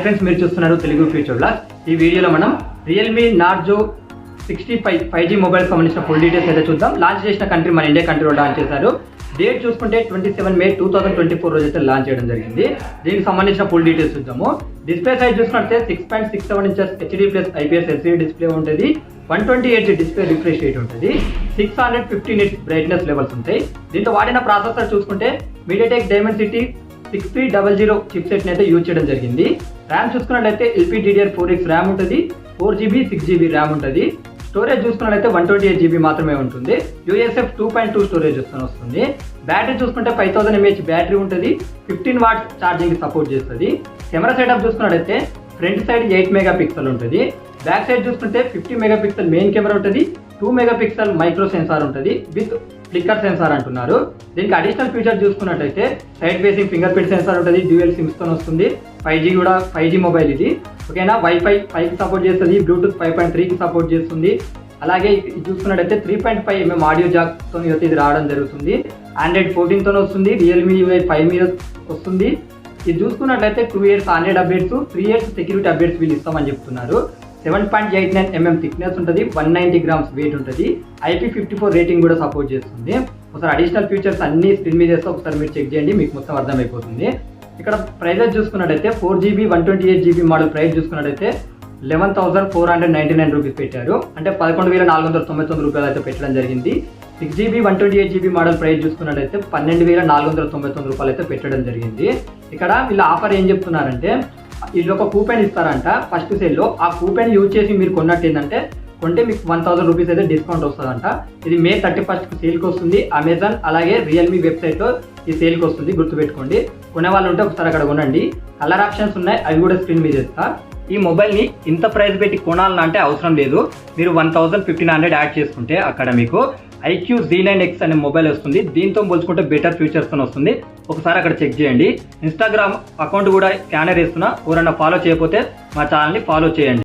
Friends మీరు చూస్తున్నారు Telugu future blog. ఈ వీడియోలో మనం రియల్మీ నార్జో 65 5G మొబైల్ సంబంధించిన ఫుల్ డీటెయిల్స్ అయితే చూద్దాం. లాంచ్ చేసిన కంట్రీ మన ఇండియా కంట్రీలో లాంచ్ చేశారు. డేట్ చూసుకుంటే 27 మే 2024 రోజు అయితే లాంచ్ చేయడం జరిగింది. దీనికి సంబంధించిన ఫుల్ డీటెయిల్స్ చూద్దాము. డిస్ప్లే సైజ్ చూసుకుంటే 6.67 inches HD plus IPS LCD display ఉంటుంది. 128 డిస్ప్లే రిఫ్రెష్ రేట్ ఉంటుంది. 650 నిట్స్ బ్రైట్నెస్ లెవెల్స్ ఉంటాయి. దీంతో వాడిన ప్రాసెసర్ చూసుకుంటే మీడియాటెక్ డైమెన్సిటీ 6300 చిప్ సెట్ అయితే యూజ్ చేయడం జరిగింది. ర్యామ్ చూసుకున్నట్లయితే LPDDR4X ర్యామ్ ఉంటుంది. 4GB 6GB ర్యామ్ ఉంటుంది. స్టోరేజ్ చూసుకున్నట్లయితే 128GB మాత్రమే ఉంటుంది. USF 2.2 స్టోరేజ్ వస్తుంది. బ్యాటరీ చూసుకుంటే 5000 mAh బ్యాటరీ ఉంటుంది. 15 వాట్స్ ఛార్జింగ్ సపోర్ట్ చేస్తుంది. కెమెరా సెటప్ చూసుకున్నట్లయితే ఫ్రంట్ సైడ్ 8 మెగాపిక్సెల్ ఉంటుంది. బ్యాక్ సైడ్ చూసుకుంటే 50 మెగాపిక్సెల్ మెయిన్ కెమెరా ఉంటుంది. 2 మెగాపిక్సెల్ మైక్రో సెన్సార్ ఉంటుంది విత్ ఫ్లిక్కర్ సెన్సార్ అంటున్నారు. దీనికి అడిషనల్ ఫీచర్ చూసుకున్నట్లయితే side facing finger print censor ఉంటుంది. డ్యూయల్ సిమ్స్ తో వస్తుంది. 5G మొబైల్ ఇది. ఓకేనా, వైఫై 5కి సపోర్ట్ చేస్తుంది. బ్లూటూత్ 5.3కి సపోర్ట్ చేస్తుంది. అలాగే ఇది చూసుకున్నట్లయితే 3.5mm ఆడియో జాక్ తో ఇది రావడం జరుగుతుంది. Android 14 తో వస్తుంది. రియల్మీ UI 5 మీద వస్తుంది. ఇది చూసుకున్నట్లయితే 2 years Android updates, 3 years security updates వీళ్ళు ఇస్తామని చెప్తున్నారు. 7.89mm థిక్నెస్ ఉంటుంది. 190 grams వెయిట్ ఉంటుంది. IP54 రేటింగ్ కూడా సపోర్ట్ చేస్తుంది. ఒకసారి అడిషనల్ ఫీచర్స్ అన్ని స్క్రీన్ మీద చేస్తే ఒకసారి మీరు చెక్ చేయండి, మీకు మొత్తం అర్థమైపోతుంది. ఇక్కడ ప్రైజెస్ చూసుకున్నట్టయితే 4GB 128GB మోడల్ ప్రైస్ చూసుకున్నట్టయితే 11,499 రూపీస్ పెట్టారు. అంటే 11,499 రూపాయలు అయితే పెట్టడం జరిగింది. 6GB 128GB మోడల్ ప్రైస్ చూసుకున్నట్టయితే 12,499 రూపాయలు అయితే పెట్టడం జరిగింది. ఇక్కడ వీళ్ళ ఆఫర్ ఏం చెప్తున్నారంటే వీళ్ళు ఒక కూపెన్ ఇస్తారంట ఫస్ట్ సేల్లో. ఆ కూపెన్ యూజ్ చేసి మీరు కొన్నట్టు ఏంటంటే కొంటే మీకు 1000 రూపీస్ అయితే డిస్కౌంట్ వస్తుందంట. ఇది May 31st సేల్కి వస్తుంది. అమెజాన్ అలాగే రియల్మీ వెబ్సైట్లో ఈ సేల్కి వస్తుంది, గుర్తుపెట్టుకోండి. కొనే వాళ్ళు ఉంటే ఒకసారి అక్కడ కొనండి. కలర్ ఆప్షన్స్ ఉన్నాయి, అవి కూడా స్క్రీన్ మీద ఇస్తా. ఈ మొబైల్ని ఇంత ప్రైస్ పెట్టి కొనాలంటే అవసరం లేదు. మీరు 1500 యాడ్ చేసుకుంటే అక్కడ మీకు IQ Z9X అనే మొబైల్ వస్తుంది. దీంతో పోల్చుకుంటే బెటర్ ఫీచర్స్తో వస్తుంది. ఒకసారి అక్కడ చెక్ చేయండి. ఇన్స్టాగ్రామ్ అకౌంట్ కూడా స్కానర్ ఇస్తున్నా. ఎవరైనా ఫాలో చేయకపోతే మా ఛానల్ని ఫాలో చేయండి.